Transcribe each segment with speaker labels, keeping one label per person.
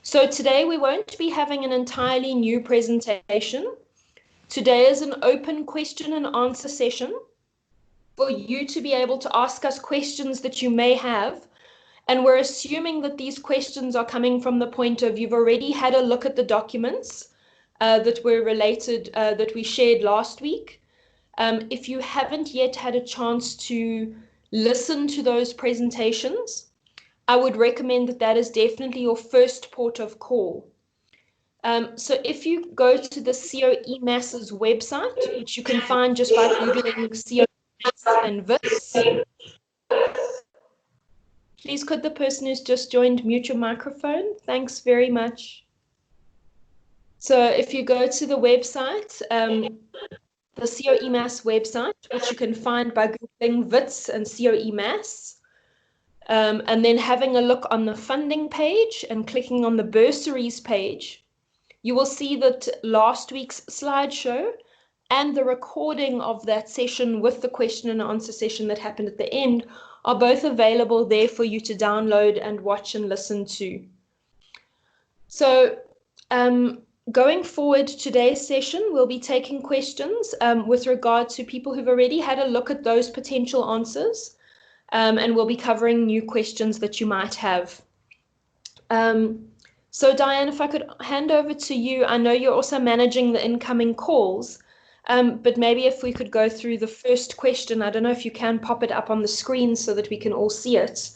Speaker 1: So today we won't be having an entirely new presentation. Today is an open question and answer session for you to be able to ask us questions that you may have. And we're assuming that these questions are coming from the point of you've already had a look at the documents that were related, that we shared last week. If you haven't yet had a chance to listen to those presentations, I would recommend that is definitely your first port of call. So if you go to the CoE-MaSS's website, which you can find just by Googling CoE-MaSS and VITS, please could the person who's just joined mute your microphone? Thanks very much. So if you go to the website, the CoE-MaSS website, which you can find by Googling VITS and CoE-MaSS, and then having a look on the funding page and clicking on the bursaries page, you will see that last week's slideshow and the recording of that session with the question and answer session that happened at the end are both available there for you to download and watch and listen to. So going forward, today's session, we'll be taking questions with regard to people who've already had a look at those potential answers, and we'll be covering new questions that you might have. So Diane, if I could hand over to you, I know you're also managing the incoming calls, but maybe if we could go through the first question. I don't know if you can pop it up on the screen so that we can all see it.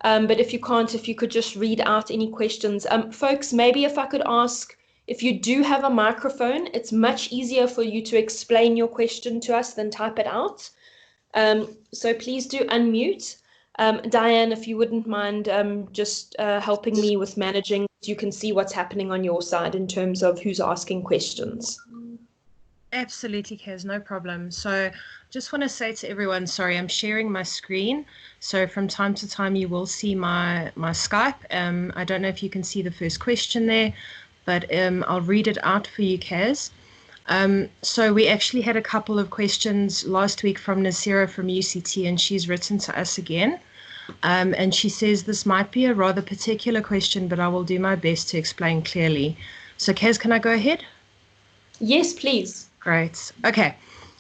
Speaker 1: But if you can't, if you could just read out any questions. Folks, maybe if I could ask, if you do have a microphone, it's much easier for you to explain your question to us than type it out. So please do unmute. Diane, if you wouldn't mind just helping me with managing, you can see what's happening on your side in terms of who's asking questions.
Speaker 2: Absolutely, Kaz, no problem. So just want to say to everyone, sorry, I'm sharing my screen. So from time to time, you will see my Skype. I don't know if you can see the first question there, but I'll read it out for you, Kaz. So we actually had a couple of questions last week from Nasira from UCT, and she's written to us again. And she says this might be a rather particular question, but I will do my best to explain clearly. So Kaz, can I go ahead?
Speaker 1: Yes, please.
Speaker 2: Great. Okay.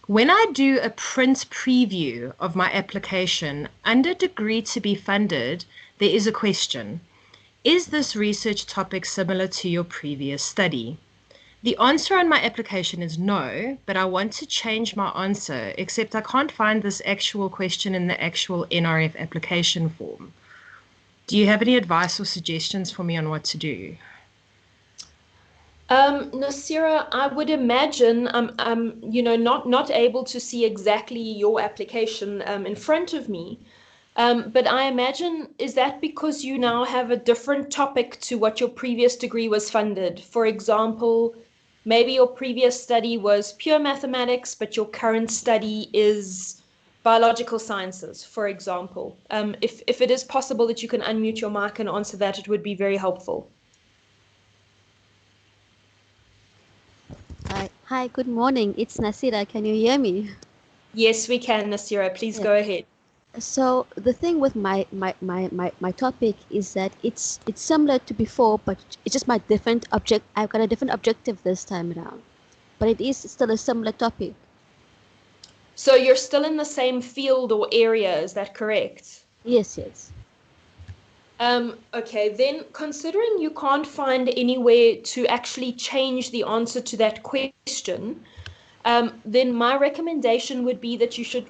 Speaker 2: When I do a print preview of my application under degree to be funded, there is a question. Is this research topic similar to your previous study? The answer on my application is no, but I want to change my answer, except I can't find this actual question in the actual NRF application form. Do you have any advice or suggestions for me on what to do?
Speaker 1: Nasira, I would imagine you know, not able to see exactly your application in front of me, but I imagine, is that because you now have a different topic to what your previous degree was funded? For example, maybe your previous study was pure mathematics, but your current study is biological sciences, for example. If it is possible that you can unmute your mic and answer that, it would be very helpful.
Speaker 3: Hi, good morning. It's Nasira. Can you hear me?
Speaker 1: Yes, we can, Nasira. Please go ahead.
Speaker 3: So the thing with my topic is that it's similar to before, but it's just my different object. I've got a different objective this time around, but it is still a similar topic.
Speaker 1: So you're still in the same field or area, is that correct?
Speaker 3: Yes, yes.
Speaker 1: Okay, then considering you can't find anywhere to actually change the answer to that question, then my recommendation would be that you should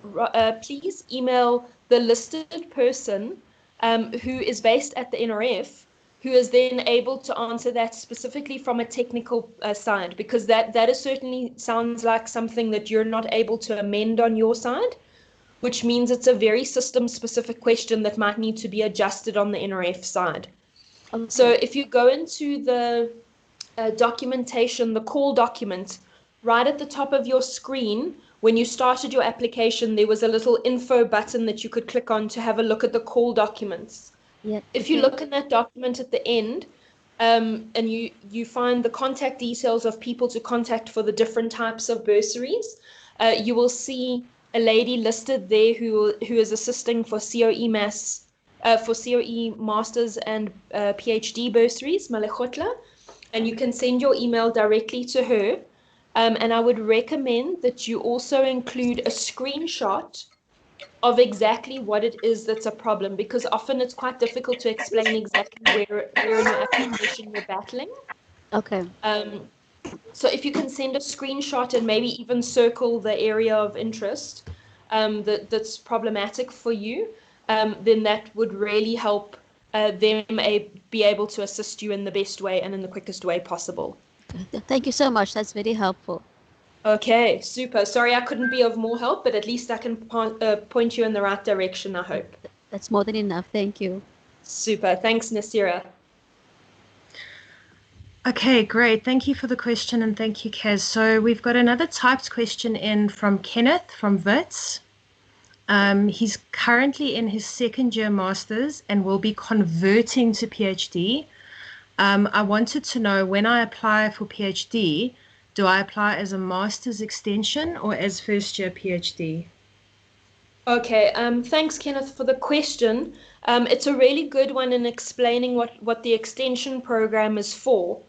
Speaker 1: please email the listed person who is based at the NRF, who is then able to answer that specifically from a technical side, because that is certainly sounds like something that you're not able to amend on your side, which means it's a very system-specific question that might need to be adjusted on the NRF side. Okay. So if you go into the documentation, the call document, right at the top of your screen, when you started your application, there was a little info button that you could click on to have a look at the call documents. Yeah. If you look in that document at the end, and you find the contact details of people to contact for the different types of bursaries, you will see a lady listed there who is assisting for CoE-MaSS for CoE Masters and PhD bursaries, Malekotla, and you can send your email directly to her. And I would recommend that you also include a screenshot of exactly what it is that's a problem, because often it's quite difficult to explain exactly where in your application you're battling.
Speaker 3: Okay.
Speaker 1: So if you can send a screenshot and maybe even circle the area of interest that's problematic for you, then that would really help them be able to assist you in the best way and in the quickest way possible.
Speaker 3: Thank you so much. That's very helpful.
Speaker 1: Okay, super. Sorry I couldn't be of more help, but at least I can point you in the right direction, I hope.
Speaker 3: That's more than enough. Thank you.
Speaker 1: Super. Thanks, Nasira.
Speaker 2: Okay, great. Thank you for the question, and thank you, Kaz. So we've got another typed question in from Kenneth from Wits. He's currently in his second year master's and will be converting to PhD. I wanted to know, when I apply for PhD, do I apply as a master's extension or as first year PhD?
Speaker 1: Okay, thanks, Kenneth, for the question. It's a really good one in explaining what the extension program is for.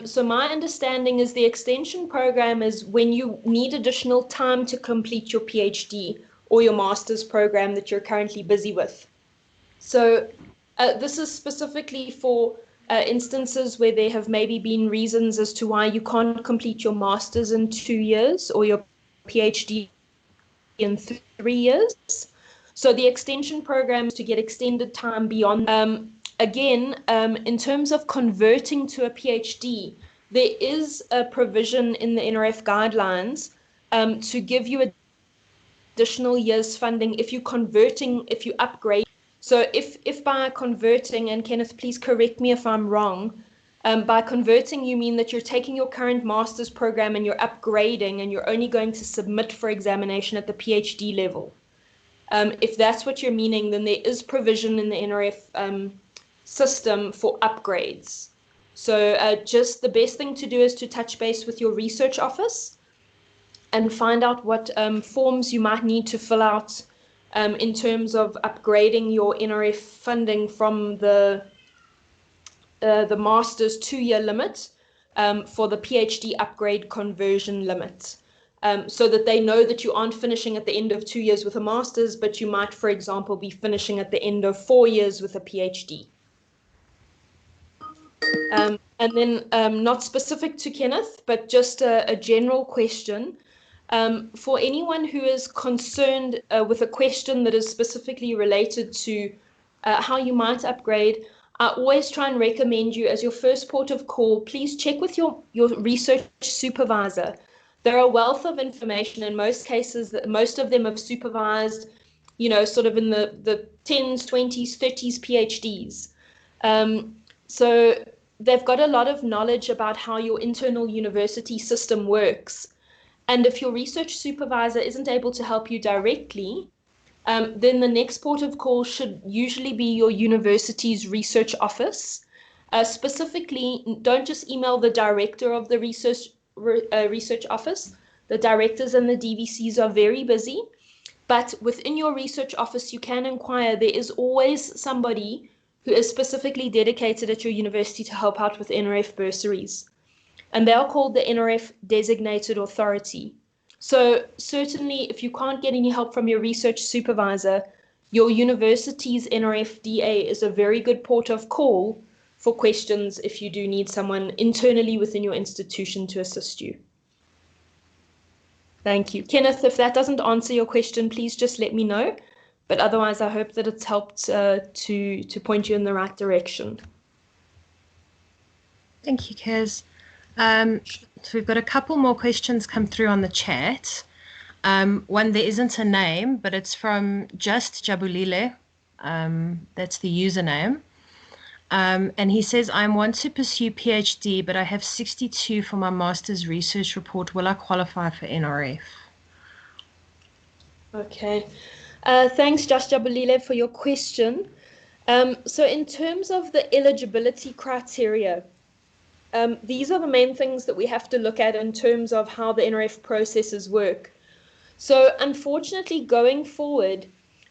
Speaker 1: So my understanding is the extension program is when you need additional time to complete your PhD or your master's program that you're currently busy with. So this is specifically for instances where there have maybe been reasons as to why you can't complete your master's in 2 years or your PhD in 3 years. So the extension program is to get extended time beyond. Again, in terms of converting to a PhD, there is a provision in the NRF guidelines to give you additional years funding if you upgrade. So if by converting, and Kenneth, please correct me if I'm wrong, by converting, you mean that you're taking your current master's program and you're upgrading and you're only going to submit for examination at the PhD level. If that's what you're meaning, then there is provision in the NRF system for upgrades. So just the best thing to do is to touch base with your research office and find out what forms you might need to fill out in terms of upgrading your NRF funding from the master's 2-year limit for the PhD upgrade conversion limit. So that they know that you aren't finishing at the end of 2 years with a master's, but you might, for example, be finishing at the end of 4 years with a PhD. And then not specific to Kenneth, but just a general question. For anyone who is concerned with a question that is specifically related to how you might upgrade, I always try and recommend you, as your first port of call, please check with your research supervisor. There are a wealth of information in most cases that most of them have supervised, sort of in the 10s, 20s, 30s PhDs. So they've got a lot of knowledge about how your internal university system works. And if your research supervisor isn't able to help you directly, then the next port of call should usually be your university's research office. Specifically, don't just email the director of the research office. The directors and the DVCs are very busy, but within your research office, you can inquire. There is always somebody who is specifically dedicated at your university to help out with NRF bursaries. And they are called the NRF designated authority. So certainly, if you can't get any help from your research supervisor, your university's NRF DA is a very good port of call for questions if you do need someone internally within your institution to assist you. Thank you. Kenneth, if that doesn't answer your question, please just let me know. But otherwise, I hope that it's helped to point you in the right direction.
Speaker 2: Thank you, Kaz. So we've got a couple more questions come through on the chat. One, there isn't a name, but it's from Just Jabulile. That's the username. And he says, I want to pursue PhD, but I have 62 for my master's research report. Will I qualify for NRF?
Speaker 1: Okay. Thanks, Just Jabulile, for your question. So in terms of the eligibility criteria, these are the main things that we have to look at in terms of how the NRF processes work. So unfortunately, going forward,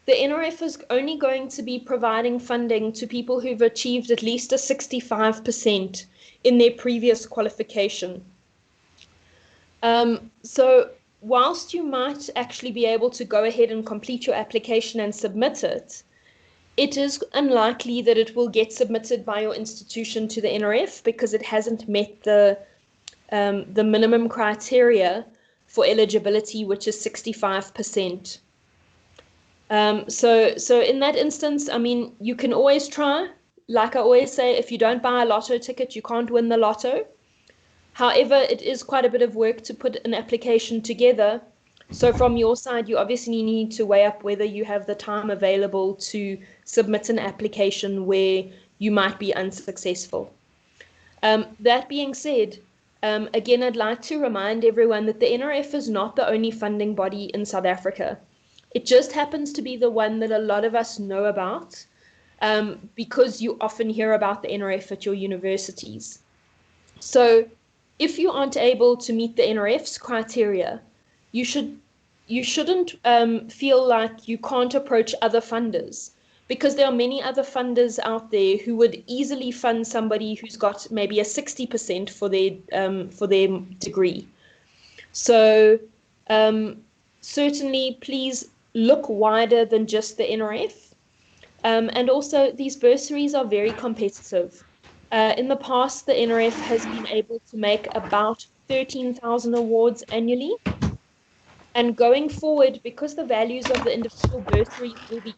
Speaker 1: the NRF is only going to be providing funding to people who've achieved at least a 65% in their previous qualification. So whilst you might actually be able to go ahead and complete your application and submit it, it is unlikely that it will get submitted by your institution to the NRF because it hasn't met the minimum criteria for eligibility, which is 65%. So in that instance, I mean, you can always try. Like I always say, if you don't buy a lotto ticket, you can't win the lotto. However, it is quite a bit of work to put an application together. So from your side, you obviously need to weigh up whether you have the time available to submit an application where you might be unsuccessful. That being said, again, I'd like to remind everyone that the NRF is not the only funding body in South Africa. It just happens to be the one that a lot of us know about because you often hear about the NRF at your universities. So if you aren't able to meet the NRF's criteria, you shouldn't feel like you can't approach other funders, because there are many other funders out there who would easily fund somebody who's got maybe a 60% for their degree. So certainly, please look wider than just the NRF. And also, these bursaries are very competitive. In the past, the NRF has been able to make about 13,000 awards annually. And going forward, because the values of the individual bursaries will be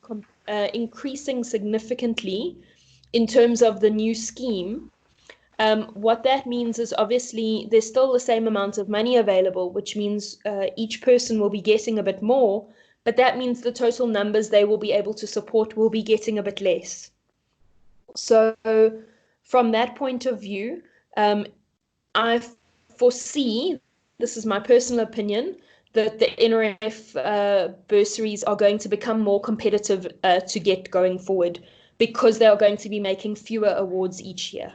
Speaker 1: increasing significantly in terms of the new scheme, what that means is obviously there's still the same amount of money available, which means each person will be getting a bit more, but that means the total numbers they will be able to support will be getting a bit less. So from that point of view, I foresee, this is my personal opinion, that the NRF bursaries are going to become more competitive to get going forward, because they are going to be making fewer awards each year.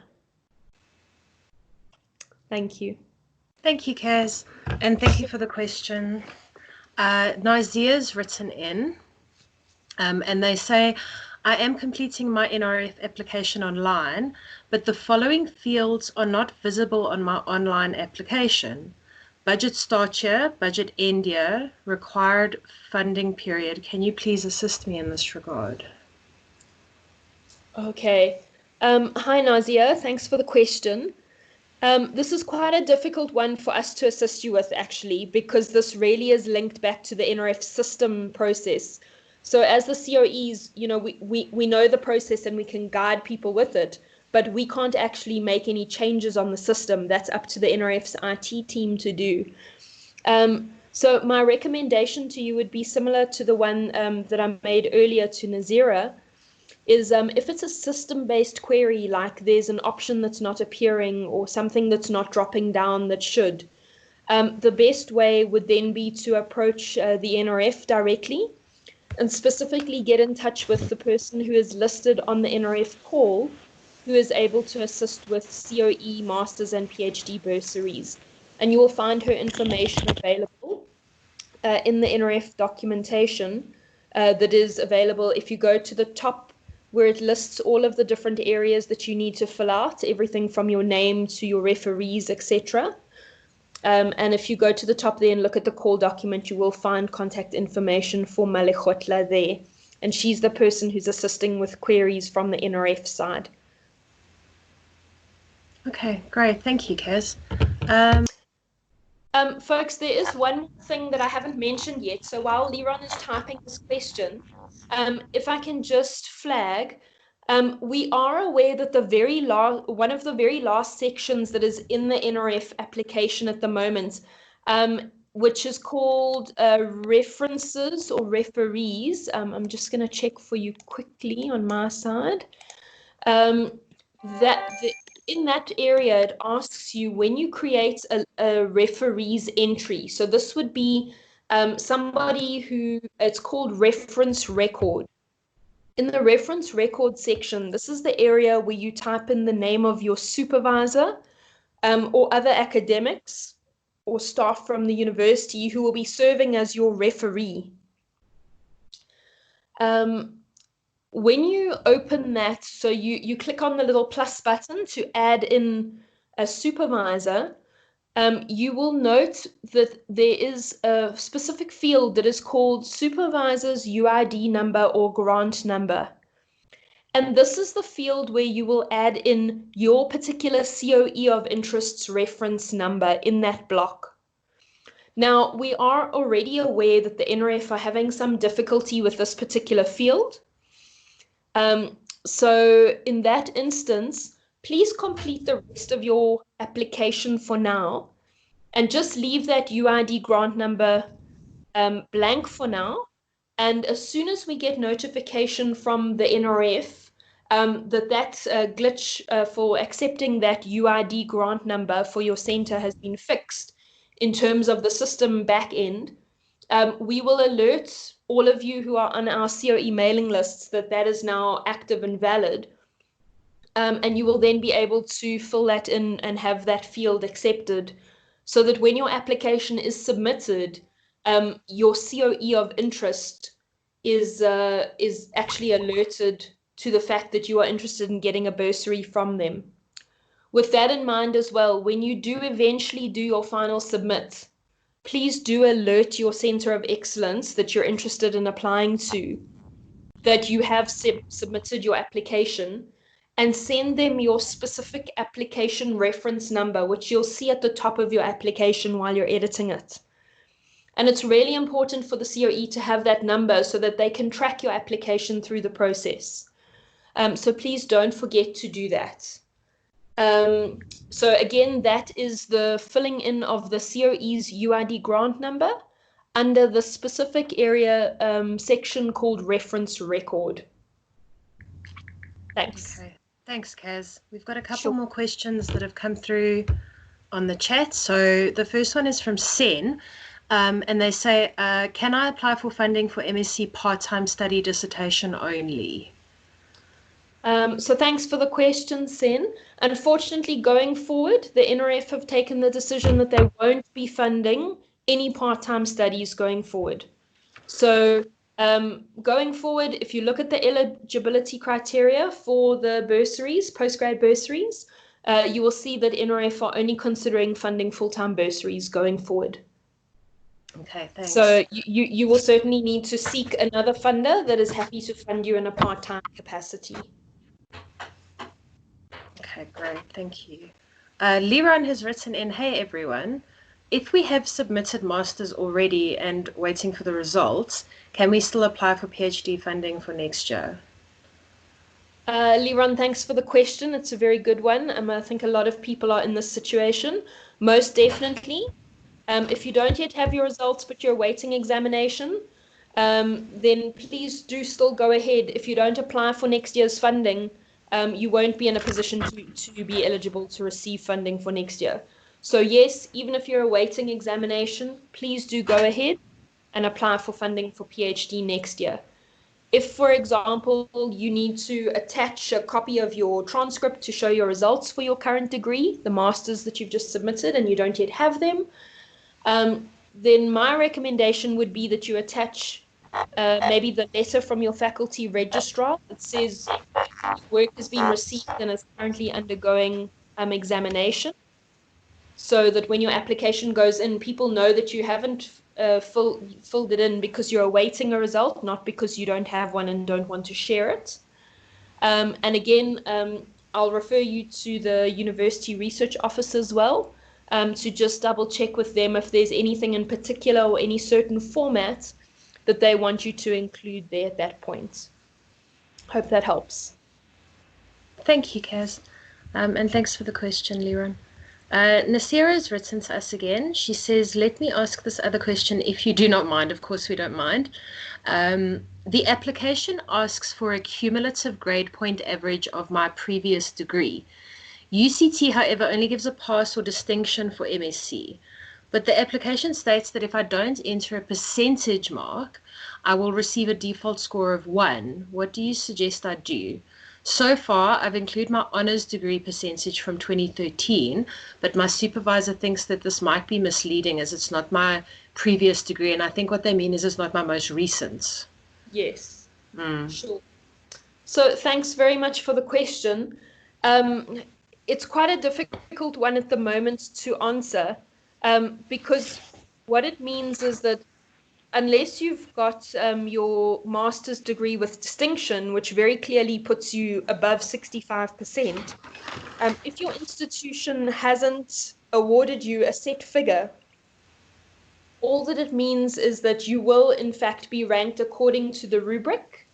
Speaker 1: Thank you.
Speaker 2: Thank you, Kaz, and thank you for the question. Nazia's written in, and they say, I am completing my NRF application online, but the following fields are not visible on my online application. Budget start year, budget end year, required funding period. Can you please assist me in this regard?
Speaker 1: Okay. Hi, Nazia. Thanks for the question. This is quite a difficult one for us to assist you with, actually, because this really is linked back to the NRF system process. So as the COEs, you know, we know the process and we can guide people with it, but we can't actually make any changes on the system. That's up to the NRF's IT team to do. So my recommendation to you would be similar to the one that I made earlier to Nazira, is if it's a system-based query, like there's an option that's not appearing or something that's not dropping down that should, the best way would then be to approach the NRF directly and specifically get in touch with the person who is listed on the NRF call, who is able to assist with CoE, Masters and PhD bursaries. And you will find her information available in the NRF documentation that is available. If you go to the top where it lists all of the different areas that you need to fill out, everything from your name to your referees, etc. And if you go to the top there and look at the call document, you will find contact information for Malekotla there. And she's the person who's assisting with queries from the NRF side.
Speaker 2: Okay, great. Thank you, Kaz.
Speaker 1: Folks, there is one thing that I haven't mentioned yet. So while Liron is typing this question, if I can just flag, we are aware that one of the very last sections that is in the NRF application at the moment, which is called references or referees. I'm just going to check for you quickly on my side. In that area, it asks you when you create a referee's entry. So this would be somebody who, it's called reference record. In the reference record section, this is the area where you type in the name of your supervisor or other academics or staff from the university who will be serving as your referee. When you open that, so you click on the little plus button to add in a supervisor, you will note that there is a specific field that is called supervisor's UID number or grant number. And this is the field where you will add in your particular CoE of interest's reference number in that block. Now, we are already aware that the NRF are having some difficulty with this particular field. So in that instance, please complete the rest of your application for now and just leave that UID grant number blank for now. And as soon as we get notification from the NRF that glitch for accepting that UID grant number for your center has been fixed in terms of the system back end, we will alert all of you who are on our CoE mailing lists that is now active and valid. And you will then be able to fill that in and have that field accepted so that when your application is submitted, your CoE of interest is actually alerted to the fact that you are interested in getting a bursary from them. With that in mind as well, when you do eventually do your final submit, please do alert your Center of Excellence that you're interested in applying to, that you have submitted your application, and send them your specific application reference number, which you'll see at the top of your application while you're editing it. And it's really important for the CoE to have that number so that they can track your application through the process. So please don't forget to do that. So again, that is the filling in of the CoE's UID grant number under the specific area section called reference record. Thanks.
Speaker 2: Okay. Thanks, Kaz. We've got a couple more questions that have come through on the chat. So the first one is from Sen, and they say, can I apply for funding for MSc part-time study dissertation only?
Speaker 1: So thanks for the question, Sen. Unfortunately, going forward, the NRF have taken the decision that they won't be funding any part-time studies going forward. So going forward, if you look at the eligibility criteria for the bursaries, postgrad bursaries, you will see that NRF are only considering funding full-time bursaries going forward.
Speaker 2: Okay, thanks.
Speaker 1: So you will certainly need to seek another funder that is happy to fund you in a part-time capacity.
Speaker 2: Okay, great. Thank you. Liran has written in, hey everyone, if we have submitted masters already and waiting for the results, can we still apply for PhD funding for next year?
Speaker 1: Liran, thanks for the question. It's a very good one. I think a lot of people are in this situation. Most definitely. If you don't yet have your results, but you're awaiting examination, then please do still go ahead. If you don't apply for next year's funding, you won't be in a position to be eligible to receive funding for next year. So yes, even if you're awaiting examination, please do go ahead and apply for funding for PhD next year. If, for example, you need to attach a copy of your transcript to show your results for your current degree, the masters that you've just submitted, and you don't yet have them, then my recommendation would be that you attach maybe the letter from your faculty registrar that says work has been received and is currently undergoing examination, so that when your application goes in, people know that you haven't filled it in because you're awaiting a result, not because you don't have one and don't want to share it. And again, I'll refer you to the university research office as well, to just double check with them if there's anything in particular or any certain format that they want you to include there at that point. Hope that helps.
Speaker 2: Thank you, Kaz. And thanks for the question, Liran. Nasira has written to us again. She says, let me ask this other question if you do not mind. Of course, we don't mind. The application asks for a cumulative grade point average of my previous degree. UCT, however, only gives a pass or distinction for MSc. But the application states that if I don't enter a percentage mark, I will receive a default score of 1. What do you suggest I do? So far, I've included my honours degree percentage from 2013, but my supervisor thinks that this might be misleading as it's not my previous degree, and I think what they mean is it's not my most recent.
Speaker 1: Yes. Sure. So thanks very much for the question. It's quite a difficult one at the moment to answer, because what it means is that unless you've got your master's degree with distinction, which very clearly puts you above 65%, if your institution hasn't awarded you a set figure, all that it means is that you will in fact be ranked according to the rubric.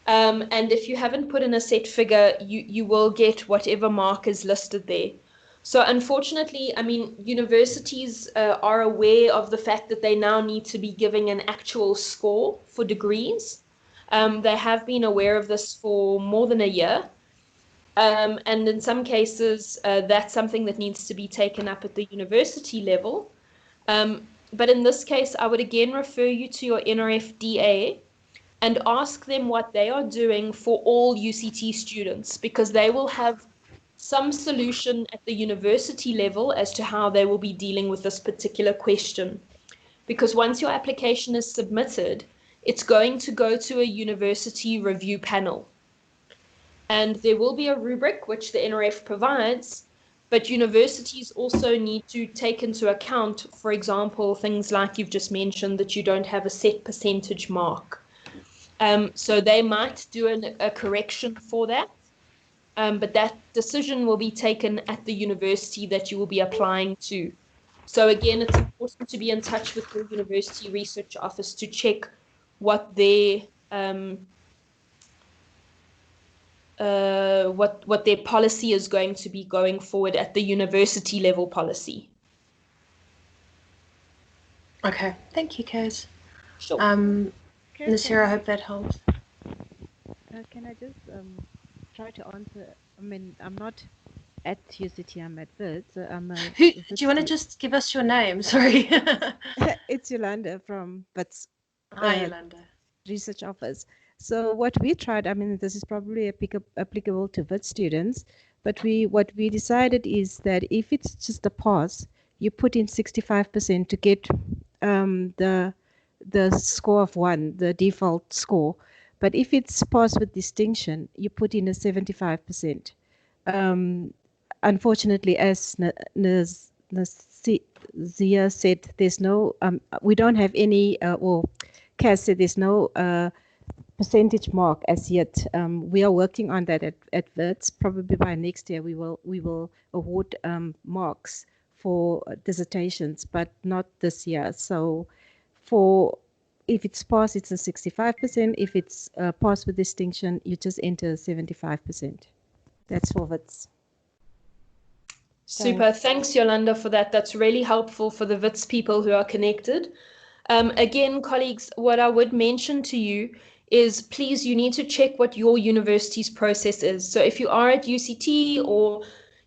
Speaker 1: And if you haven't put in a set figure, you will get whatever mark is listed there. So unfortunately, I mean, universities are aware of the fact that they now need to be giving an actual score for degrees. They have been aware of this for more than a year. And in some cases, that's something that needs to be taken up at the university level. But in this case, I would again refer you to your NRF DA and ask them what they are doing for all UCT students, because they will have some solution at the university level as to how they will be dealing with this particular question. Because once your application is submitted, it's going to go to a university review panel. And there will be a rubric which the NRF provides, but universities also need to take into account, for example, things like you've just mentioned, that you don't have a set percentage mark. So they might do a correction for that, but that decision will be taken at the university that you will be applying to. So again, it's important to be in touch with your university research office to check what their what their policy is going to be going forward at the university level policy.
Speaker 2: Okay, thank you, Kaz.
Speaker 1: Sure.
Speaker 2: Nasira, I hope that helps.
Speaker 4: Can I just try to answer? I mean, I'm not at UCT, I'm at VIT. So I'm
Speaker 2: do you want to just give us your name? Sorry.
Speaker 4: It's Yolanda from VIT's
Speaker 2: Hi, Yolanda.
Speaker 4: research office. So what we tried, I mean, this is probably applicable to VIT students, but what we decided is that if it's just a pass, you put in 65% to get the score of 1, the default score. But if it's pass with distinction, you put in a 75%. Unfortunately, as Zia said, there's no, we don't have any, or Kaz said there's no percentage mark as yet. We are working on that at VITS. Probably by next year we will award marks for dissertations, but not this year. So if it's pass, it's a 65%. If it's pass with distinction, you just enter 75%. That's for VITS.
Speaker 1: Super. Thanks, Yolanda, for that. That's really helpful for the VITS people who are connected. Again, colleagues, what I would mention to you is please, you need to check what your university's process is. So if you are at UCT or,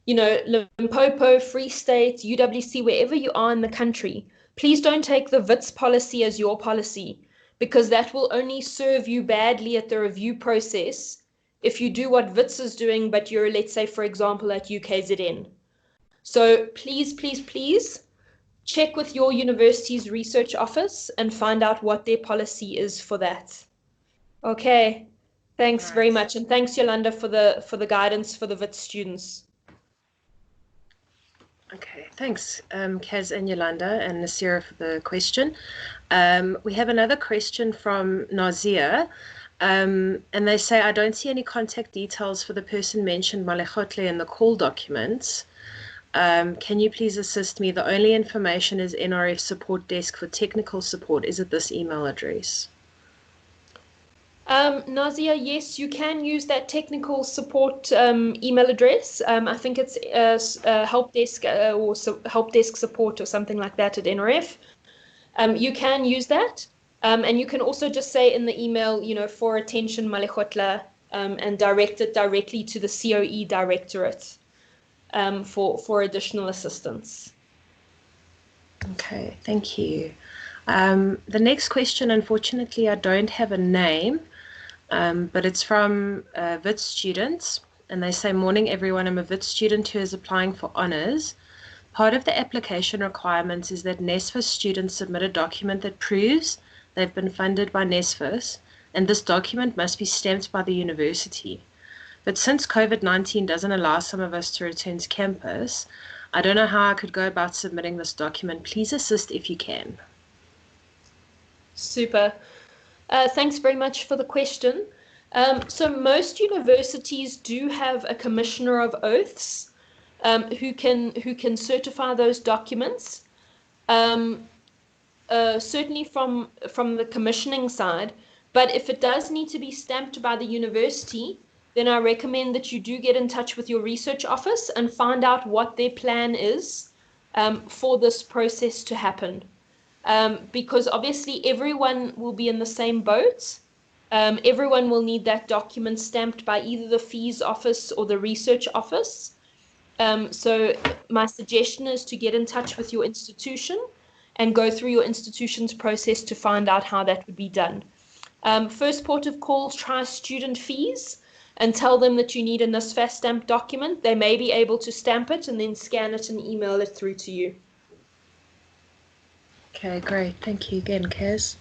Speaker 1: you know, Limpopo, Free State, UWC, wherever you are in the country, please don't take the VITS policy as your policy, because that will only serve you badly at the review process if you do what VITS is doing, but you're, let's say, for example, at UKZN. So please, please, please check with your university's research office and find out what their policy is for that. Okay, thanks very much. And thanks, Yolanda, for the guidance for the VIT students.
Speaker 2: Okay, thanks, Kaz and Yolanda and Nasira for the question. We have another question from Nazia, and they say, I don't see any contact details for the person mentioned, Malechotle, in the call documents. Can you please assist me? The only information is NRF support desk for technical support. Is it this email address?
Speaker 1: Nazia, yes, you can use that technical support email address. I think it's help desk or help desk support or something like that at NRF. You can use that, and you can also just say in the email, you know, for attention Malechotla, and direct it directly to the CoE directorate for additional assistance.
Speaker 2: Okay, thank you. The next question, unfortunately, I don't have a name. But it's from VIT students, and they say, morning everyone, I'm a VIT student who is applying for honours. Part of the application requirements is that NSVO students submit a document that proves they've been funded by NSVO and this document must be stamped by the university. But since COVID-19 doesn't allow some of us to return to campus, I don't know how I could go about submitting this document. Please assist if you can.
Speaker 1: Super. Thanks very much for the question. So most universities do have a commissioner of oaths who can certify those documents. Certainly from the commissioning side, but if it does need to be stamped by the university, then I recommend that you do get in touch with your research office and find out what their plan is for this process to happen. Because obviously everyone will be in the same boat. Everyone will need that document stamped by either the fees office or the research office. So my suggestion is to get in touch with your institution and go through your institution's process to find out how that would be done. First port of call, try student fees and tell them that you need a NSVO stamped document. They may be able to stamp it and then scan it and email it through to you.
Speaker 2: Okay, great. Thank you again, Kaz.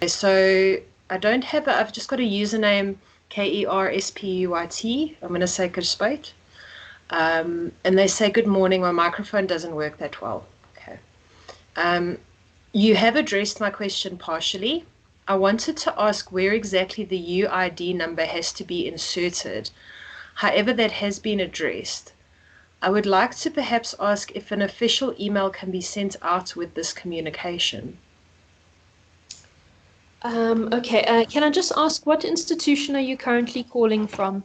Speaker 2: So I don't have it. I've just got a username, KERSPUYT. I'm going to say Kerspuyt. And they say, good morning, my microphone doesn't work that well. Okay. You have addressed my question partially. I wanted to ask where exactly the UID number has to be inserted. However, that has been addressed. I would like to perhaps ask if an official email can be sent out with this communication.
Speaker 1: Okay, can I just ask, what institution are you currently calling from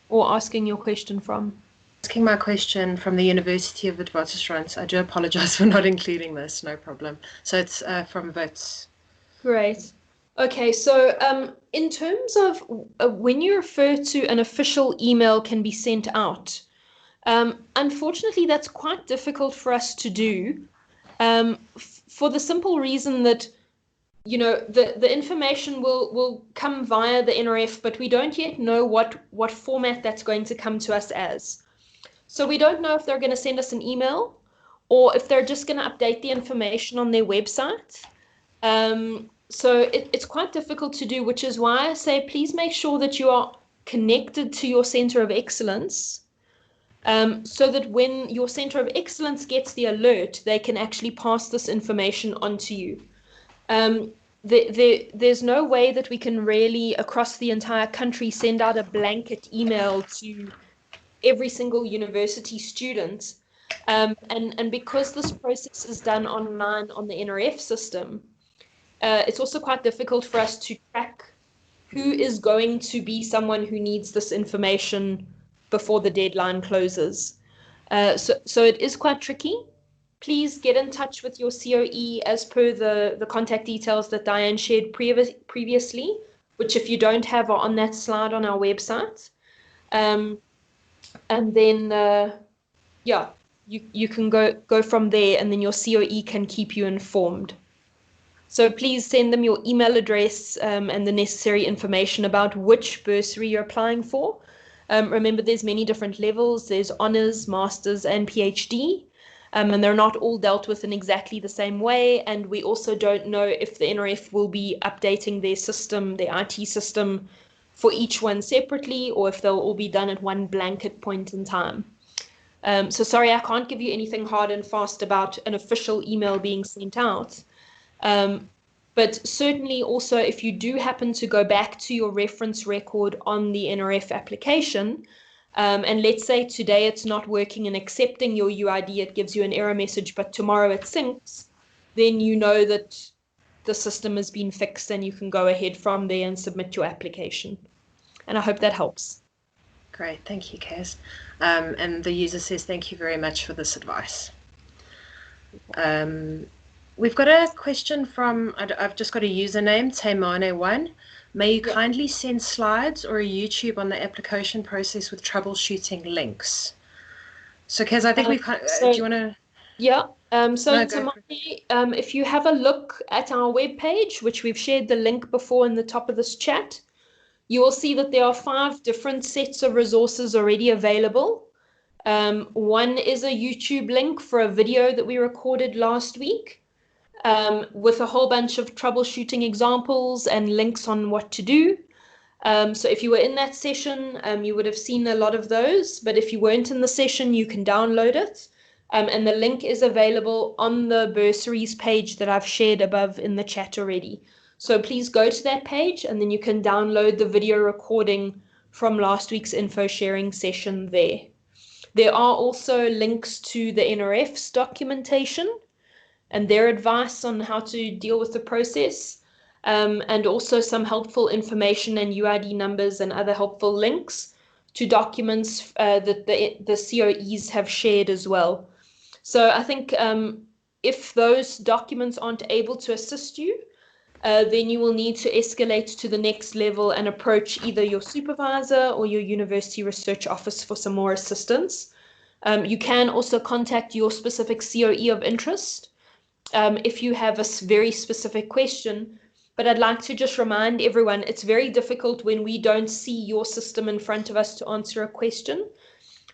Speaker 1: or asking your question from?
Speaker 2: Asking my question from the University of Witwatersrand. I do apologize for not including this, no problem. So it's from Wits.
Speaker 1: Great. Okay, so in terms of when you refer to an official email can be sent out, unfortunately, that's quite difficult for us to do for the simple reason that, you know, the information will come via the NRF, but we don't yet know what format that's going to come to us as. So we don't know if they're going to send us an email or if they're just going to update the information on their website. So it's quite difficult to do, which is why I say please make sure that you are connected to your Center of Excellence so that when your Center of Excellence gets the alert, they can actually pass this information on to you. There's no way that we can really, across the entire country, send out a blanket email to every single university student. And because this process is done online on the NRF system, it's also quite difficult for us to track who is going to be someone who needs this information before the deadline closes. So it is quite tricky. Please get in touch with your COE as per the contact details that Diane shared previously, which if you don't have are on that slide on our website. And then, yeah, you can go from there, and then your COE can keep you informed. So please send them your email address and the necessary information about which bursary you're applying for. Remember, there's many different levels. There's honors, masters, and PhD. And they're not all dealt with in exactly the same way. And we also don't know if the NRF will be updating their system, their IT system, for each one separately, or if they'll all be done at one blanket point in time. So sorry, I can't give you anything hard and fast about an official email being sent out. But certainly also, if you do happen to go back to your reference record on the NRF application, and let's say today it's not working and accepting your UID, it gives you an error message, but tomorrow it syncs, then you know that the system has been fixed and you can go ahead from there and submit your application. And I hope that helps.
Speaker 2: Great, thank you, Kaz. And the user says, thank you very much for this advice. We've got a question from, I've just got a username, Taimane1. May you kindly send slides or a YouTube on the application process with troubleshooting links? So, Kaz, I think we can't, do you want to?
Speaker 1: Yeah, so Taimane, if you have a look at our webpage, which we've shared the link before in the top of this chat, you will see that there are 5 different sets of resources already available. One is a YouTube link for a video that we recorded last week. with a whole bunch of troubleshooting examples and links on what to do. So if you were in that session, you would have seen a lot of those, but if you weren't in the session, you can download it. And the link is available on the bursaries page that I've shared above in the chat already. So please go to that page and then you can download the video recording from last week's info sharing session there. There are also links to the NRF's documentation and their advice on how to deal with the process, and also some helpful information and UID numbers and other helpful links to documents that the COEs have shared as well. So I think if those documents aren't able to assist you, then you will need to escalate to the next level and approach either your supervisor or your university research office for some more assistance. You can also contact your specific COE of interest if you have a very specific question. But I'd like to just remind everyone, it's very difficult when we don't see your system in front of us to answer a question.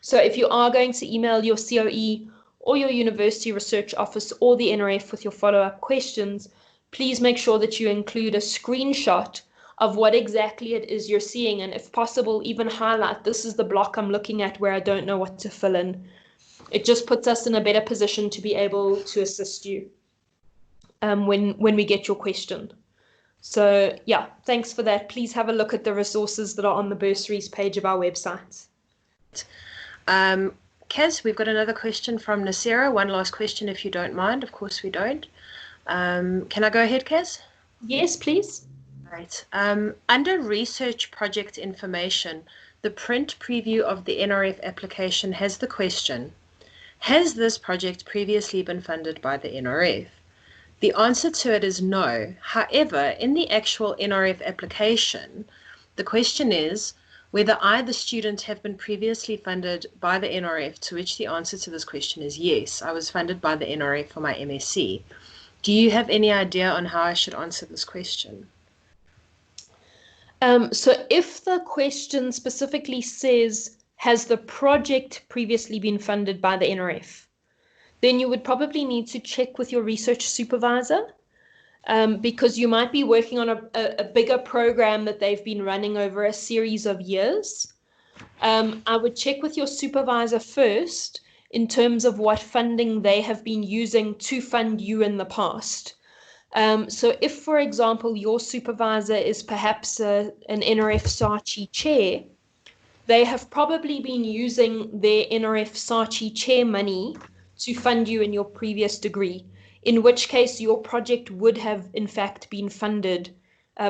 Speaker 1: So if you are going to email your COE or your university research office or the NRF with your follow-up questions, please make sure that you include a screenshot of what exactly it is you're seeing, and if possible, even highlight, this is the block I'm looking at where I don't know what to fill in. It just puts us in a better position to be able to assist you when we get your question. So yeah, thanks for that. Please have a look at the resources that are on the bursaries page of our website.
Speaker 2: Kaz, we've got another question from Nasira. One last question, if you don't mind. Of course we don't. Can I go ahead, Kaz?
Speaker 1: Yes, please.
Speaker 2: Right. Under research project information, the print preview of the NRF application has the question, has this project previously been funded by the NRF? The answer to it is no. However, in the actual NRF application, the question is whether I, the student, have been previously funded by the NRF, to which the answer to this question is yes. I was funded by the NRF for my MSc. Do you have any idea on how I should answer this question?
Speaker 1: So if the question specifically says, has the project previously been funded by the NRF, then you would probably need to check with your research supervisor, because you might be working on a bigger program that they've been running over a series of years. I would check with your supervisor first in terms of what funding they have been using to fund you in the past. So if, for example, your supervisor is perhaps an NRF SACHI chair, they have probably been using their NRF SACHI chair money to fund you in your previous degree, in which case your project would have in fact been funded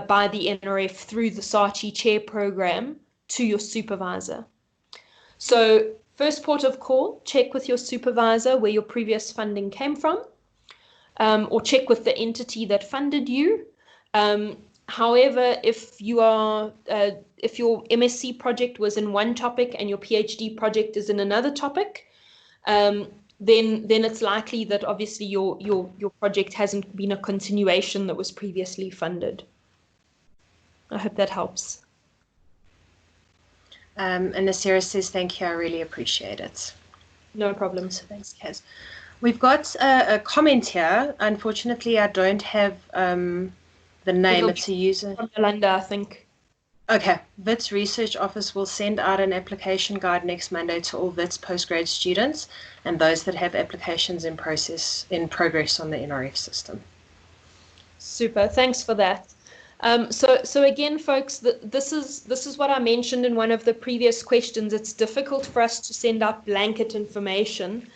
Speaker 1: by the NRF through the SACHI chair program to your supervisor. So first port of call, check with your supervisor where your previous funding came from, or check with the entity that funded you. However, if your MSc project was in one topic and your PhD project is in another topic, then it's likely that obviously your project hasn't been a continuation that was previously funded. I hope that helps.
Speaker 2: And Nasira says, thank you, I really appreciate it.
Speaker 1: No problem.
Speaker 2: So thanks, Kaz. We've got a comment here. Unfortunately, I don't have the name. It's a user.
Speaker 1: From Yolanda, I think.
Speaker 2: Okay. WITS Research Office will send out an application guide next Monday to all WITS postgrad students and those that have applications in progress on the NRF system.
Speaker 1: Super. Thanks for that. So again, folks, this is what I mentioned in one of the previous questions. It's difficult for us to send out blanket information.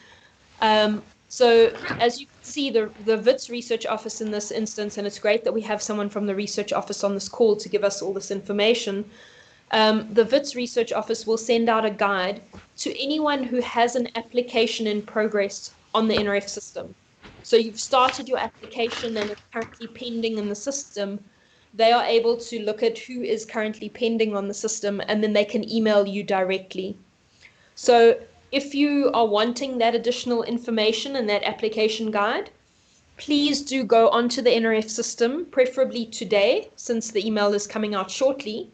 Speaker 1: So as you can see, the WITS Research Office in this instance, and it's great that we have someone from the Research Office on this call to give us all this information. The WITS Research Office will send out a guide to anyone who has an application in progress on the NRF system. So you've started your application and it's currently pending in the system. They are able to look at who is currently pending on the system, and then they can email you directly. So if you are wanting that additional information and that application guide, please do go onto the NRF system, preferably today, since the email is coming out shortly,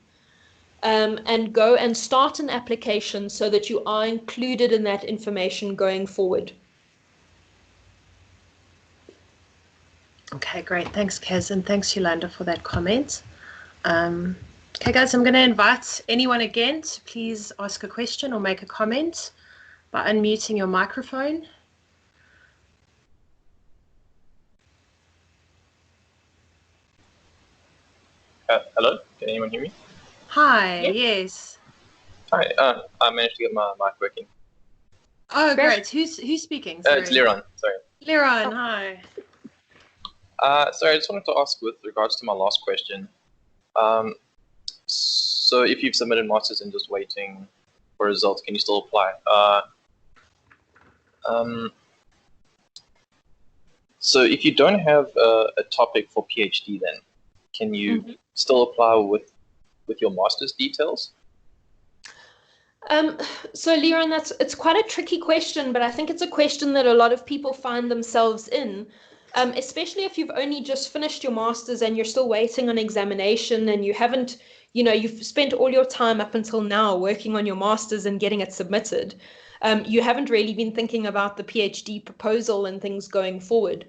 Speaker 1: and go and start an application so that you are included in that information going forward.
Speaker 2: Okay, great. Thanks, Kaz, and thanks, Yolanda, for that comment. Okay, guys, I'm going to invite anyone again to please ask a question or make a comment by unmuting your microphone.
Speaker 5: Hello, can anyone hear me?
Speaker 2: Hi,
Speaker 1: Yep.
Speaker 2: yes.
Speaker 5: Hi, I managed to get my mic working.
Speaker 2: Oh, great. Who's speaking?
Speaker 5: It's Liron, sorry.
Speaker 2: Liron, hi.
Speaker 5: Sorry, I just wanted to ask with regards to my last question. So if you've submitted masters and just waiting for results, can you still apply? So if you don't have a topic for PhD, then can you still apply with your master's details?
Speaker 1: So Liron, it's quite a tricky question, but I think it's a question that a lot of people find themselves in, especially if you've only just finished your master's and you're still waiting on examination and you haven't, you've spent all your time up until now working on your master's and getting it submitted. You haven't really been thinking about the PhD proposal and things going forward.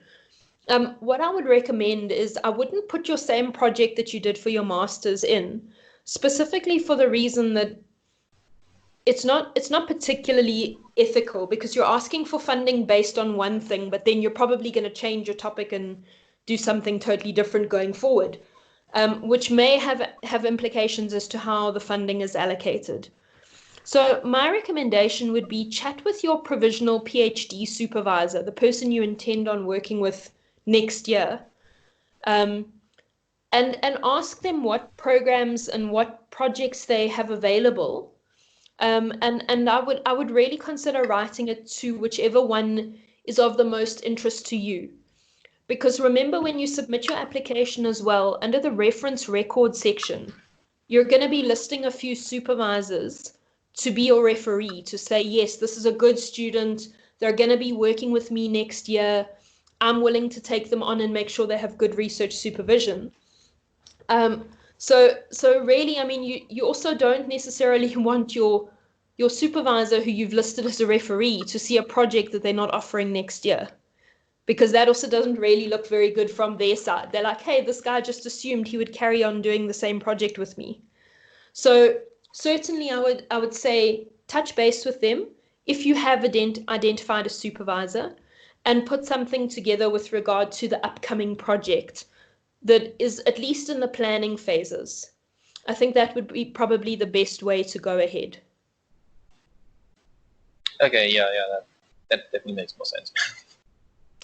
Speaker 1: What I would recommend is I wouldn't put your same project that you did for your master's in, specifically for the reason that it's not particularly ethical, because you're asking for funding based on one thing, but then you're probably going to change your topic and do something totally different going forward, which may have implications as to how the funding is allocated. So my recommendation would be chat with your provisional PhD supervisor, the person you intend on working with next year, and ask them what programs and what projects they have available. And I would really consider writing it to whichever one is of the most interest to you. Because remember, when you submit your application as well, under the reference record section, you're going to be listing a few supervisors to be your referee, to say, yes, this is a good student. They're going to be working with me next year. I'm willing to take them on and make sure they have good research supervision. So really, I mean, you also don't necessarily want your supervisor who you've listed as a referee to see a project that they're not offering next year, because that also doesn't really look very good from their side. They're like, hey, this guy just assumed he would carry on doing the same project with me. So certainly I would say touch base with them if you have identified a supervisor, and put something together with regard to the upcoming project that is at least in the planning phases. I think that would be probably the best way to go ahead.
Speaker 5: Okay, yeah, that definitely makes more sense.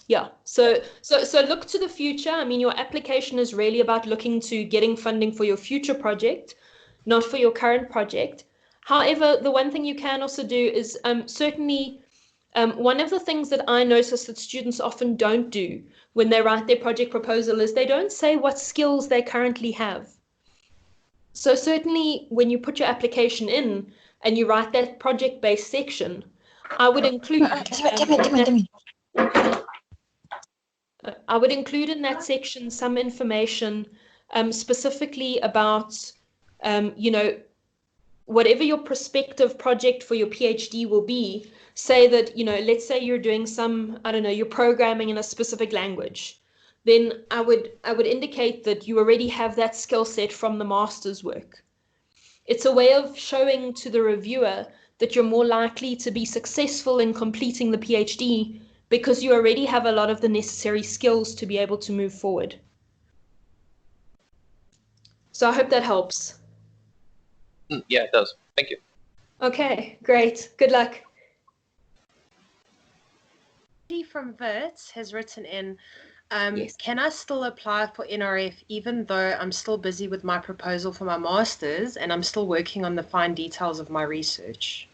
Speaker 1: Yeah, so look to the future. I mean, your application is really about looking to getting funding for your future project, not for your current project. However, the one thing you can also do is certainly one of the things that I notice that students often don't do when they write their project proposal is they don't say what skills they currently have. So certainly when you put your application in and you write that project-based section, I would include in that section some information specifically about, whatever your prospective project for your PhD will be. Say that, let's say you're doing some, I don't know, you're programming in a specific language. Then I would indicate that you already have that skill set from the master's work. It's a way of showing to the reviewer that you're more likely to be successful in completing the PhD because you already have a lot of the necessary skills to be able to move forward. So I hope that helps.
Speaker 5: Yeah, it does. Thank you.
Speaker 1: Okay, great. Good luck.
Speaker 2: From Verts has written in,
Speaker 1: Yes.
Speaker 2: Can I still apply for NRF even though I'm still busy with my proposal for my master's and I'm still working on the fine details of my research?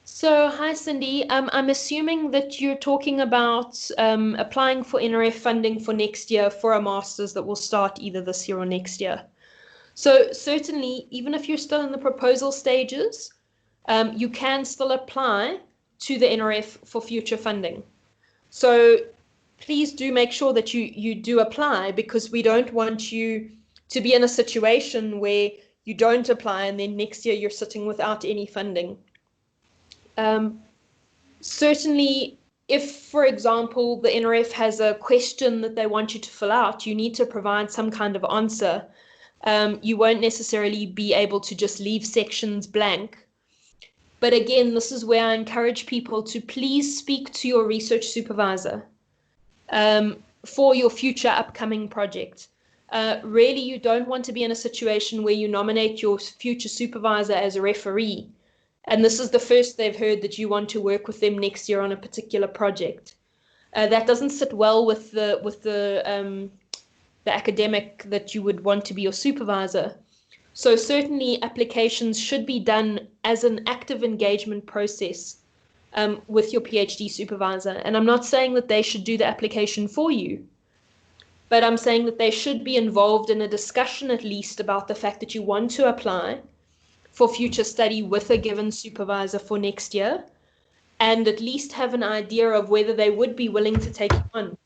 Speaker 1: So, hi, Cindy. I'm assuming that you're talking about applying for NRF funding for next year for a master's that will start either this year or next year. So certainly, even if you're still in the proposal stages, you can still apply to the NRF for future funding. So please do make sure that you do apply, because we don't want you to be in a situation where you don't apply and then next year you're sitting without any funding. Certainly, if, for example, the NRF has a question that they want you to fill out, you need to provide some kind of answer. You won't necessarily be able to just leave sections blank. But again, this is where I encourage people to please speak to your research supervisor for your future upcoming project. Really, you don't want to be in a situation where you nominate your future supervisor as a referee, and this is the first they've heard that you want to work with them next year on a particular project. That doesn't sit well with the academic that you would want to be your supervisor. So certainly applications should be done as an active engagement process with your PhD supervisor. And I'm not saying that they should do the application for you, but I'm saying that they should be involved in a discussion at least about the fact that you want to apply for future study with a given supervisor for next year, and at least have an idea of whether they would be willing to take you on.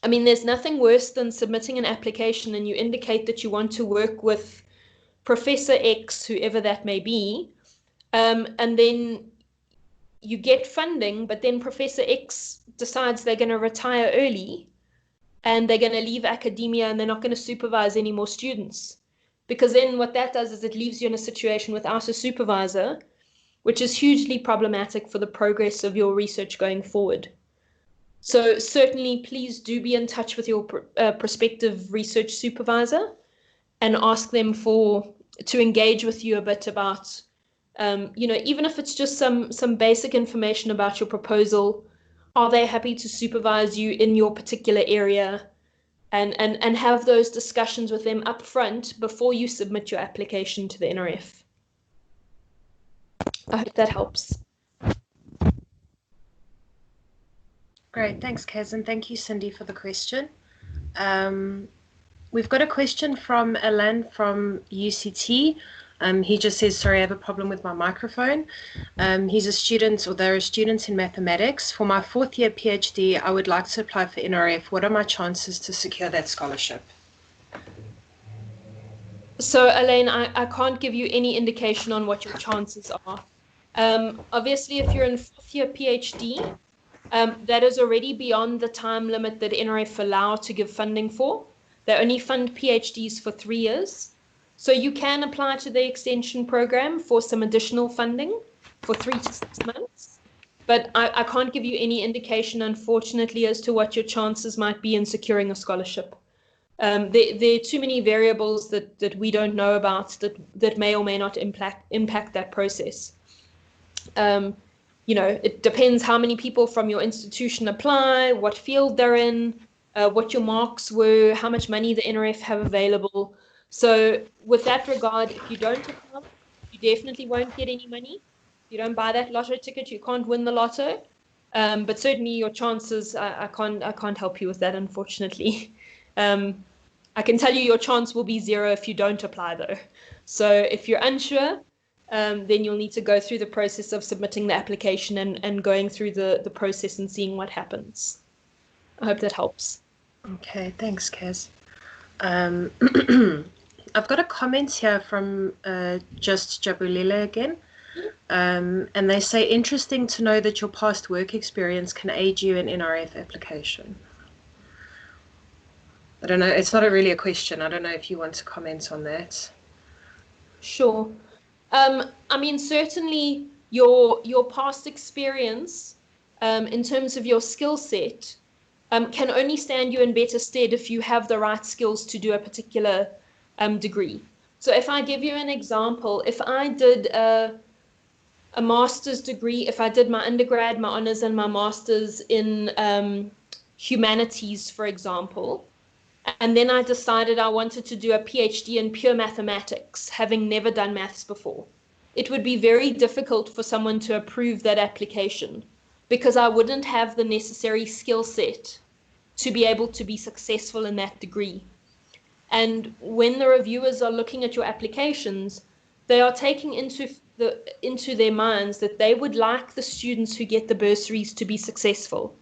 Speaker 1: I mean, there's nothing worse than submitting an application and you indicate that you want to work with Professor X, whoever that may be, and then you get funding, but then Professor X decides they're going to retire early and they're going to leave academia and they're not going to supervise any more students. Because then what that does is it leaves you in a situation without a supervisor, which is hugely problematic for the progress of your research going forward. So certainly, please do be in touch with your prospective research supervisor and ask them to engage with you a bit about, even if it's just some basic information about your proposal. Are they happy to supervise you in your particular area? And have those discussions with them up front before you submit your application to the NRF. I hope that helps.
Speaker 2: Great, thanks, Kaz, and thank you, Cindy, for the question. We've got a question from Alan from UCT. He just says, sorry, I have a problem with my microphone. He's a student, or they're a student in mathematics. For my fourth year PhD, I would like to apply for NRF. What are my chances to secure that scholarship?
Speaker 1: So, Elaine, I can't give you any indication on what your chances are. Obviously, if you're in fourth year PhD, that is already beyond the time limit that NRF allow to give funding for. They only fund PhDs for 3 years. So you can apply to the extension program for some additional funding for 3 to 6 months. But I can't give you any indication, unfortunately, as to what your chances might be in securing a scholarship. There are too many variables that we don't know about that may or may not impact that process. It depends how many people from your institution apply, what field they're in, what your marks were, how much money the NRF have available. So with that regard, if you don't apply, you definitely won't get any money. If you don't buy that lotto ticket, you can't win the lotto. But certainly your chances, I can't help you with that, unfortunately. I can tell you your chance will be 0 if you don't apply, though. So if you're unsure, then you'll need to go through the process of submitting the application and going through the process and seeing what happens. I hope that helps.
Speaker 2: Okay, thanks, Kaz. I've got a comment here from Just Jabulile again. And they say, interesting to know that your past work experience can aid you in NRF application. I don't know, it's not really a question. I don't know if you want to comment on that.
Speaker 1: Sure. I mean, certainly your past experience in terms of your skill set can only stand you in better stead if you have the right skills to do a particular degree. So if I give you an example, if I did a master's degree, if I did my undergrad, my honors, and my master's in humanities, for example, and then I decided I wanted to do a PhD in pure mathematics, having never done maths before, it would be very difficult for someone to approve that application because I wouldn't have the necessary skill set to be able to be successful in that degree. And when the reviewers are looking at your applications, they are taking into their minds that they would like the students who get the bursaries to be successful.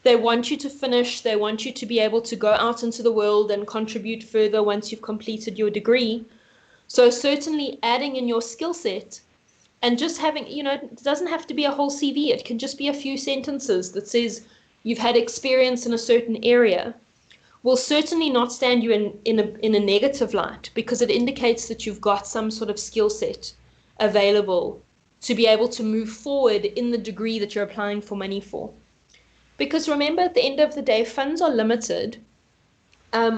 Speaker 1: They want you to finish, they want you to be able to go out into the world and contribute further once you've completed your degree. So certainly adding in your skill set And just having, it doesn't have to be a whole CV. It can just be a few sentences that says you've had experience in a certain area. Will certainly not stand you in a negative light, because it indicates that you've got some sort of skill set available to be able to move forward in the degree that you're applying for money for. Because remember, at the end of the day, funds are limited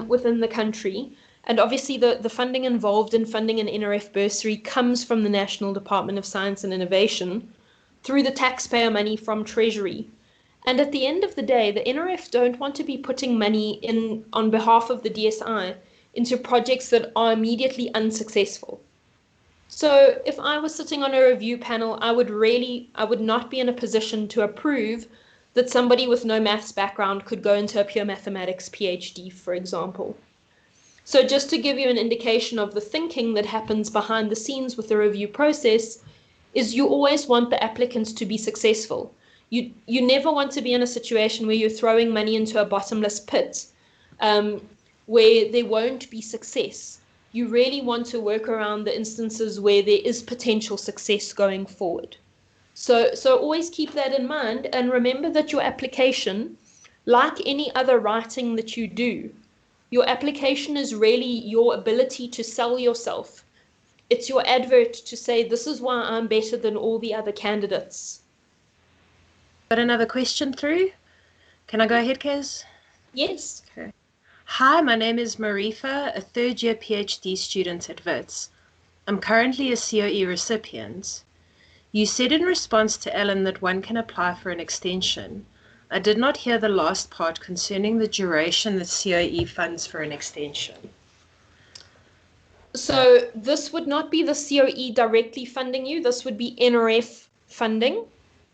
Speaker 1: within the country. And obviously the funding involved in funding an NRF bursary comes from the National Department of Science and Innovation through the taxpayer money from Treasury. And at the end of the day, the NRF don't want to be putting money in on behalf of the DSI into projects that are immediately unsuccessful. So if I was sitting on a review panel, I would not be in a position to approve that somebody with no maths background could go into a pure mathematics PhD, for example. So just to give you an indication of the thinking that happens behind the scenes with the review process, is you always want the applicants to be successful. You never want to be in a situation where you're throwing money into a bottomless pit where there won't be success. You really want to work around the instances where there is potential success going forward. So always keep that in mind, and remember that your application, like any other writing that you do, your application is really your ability to sell yourself. It's your advert to say, this is why I'm better than all the other candidates.
Speaker 2: Got another question through? Can I go ahead, Kaz?
Speaker 1: Yes.
Speaker 2: Okay. Hi, my name is Marifa, a third-year PhD student at WITS. I'm currently a CoE recipient. You said in response to Ellen that one can apply for an extension. I did not hear the last part concerning the duration that CoE funds for an extension.
Speaker 1: So this would not be the CoE directly funding you. This would be NRF funding,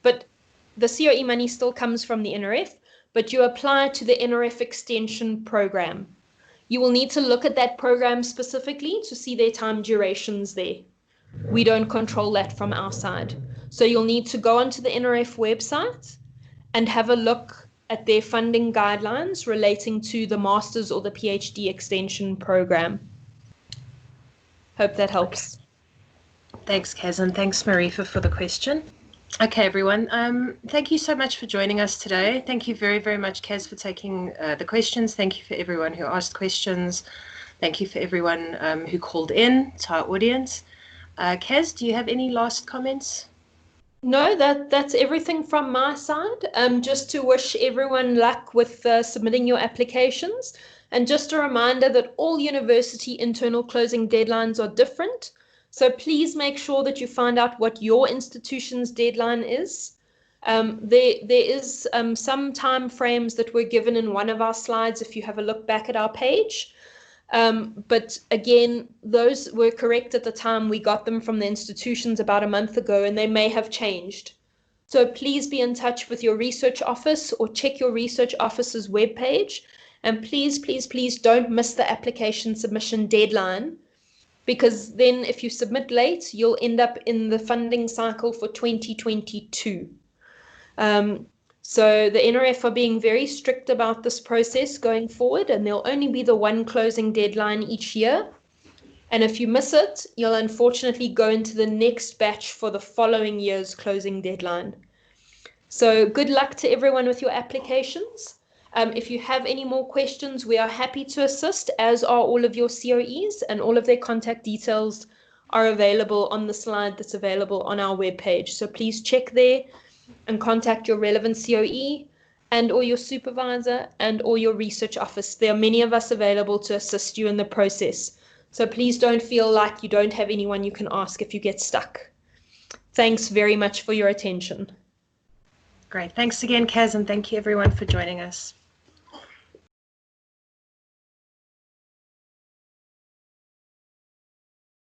Speaker 1: but the CoE money still comes from the NRF, but you apply to the NRF extension program. You will need to look at that program specifically to see their time durations there. We don't control that from our side. So you'll need to go onto the NRF website and have a look at their funding guidelines relating to the master's or the PhD extension program. Hope that helps.
Speaker 2: Okay. Thanks, Kaz, and thanks, Marifa, for the question. Okay, everyone. Thank you so much for joining us today. Thank you very, very much, Kaz, for taking the questions. Thank you for everyone who asked questions. Thank you for everyone who called in to our audience. Kaz, do you have any last comments?
Speaker 1: No, that's everything from my side. Just to wish everyone luck with submitting your applications. And just a reminder that all university internal closing deadlines are different. So please make sure that you find out what your institution's deadline is. There is some time frames that were given in one of our slides if you have a look back at our page. But again, those were correct at the time we got them from the institutions about a month ago, and they may have changed. So please be in touch with your research office or check your research office's webpage. And please, please, please don't miss the application submission deadline, because then if you submit late, you'll end up in the funding cycle for 2022. So the NRF are being very strict about this process going forward, and there'll only be the one closing deadline each year. And if you miss it, you'll unfortunately go into the next batch for the following year's closing deadline. So good luck to everyone with your applications. If you have any more questions, we are happy to assist, as are all of your COEs, and all of their contact details are available on the slide that's available on our webpage. So please check there and contact your relevant COE and or your supervisor and or your research office. There are many of us available to assist you in the process. So please don't feel like you don't have anyone you can ask if you get stuck. Thanks very much for your attention.
Speaker 2: Great. Thanks again, Kaz, and thank you everyone for joining us.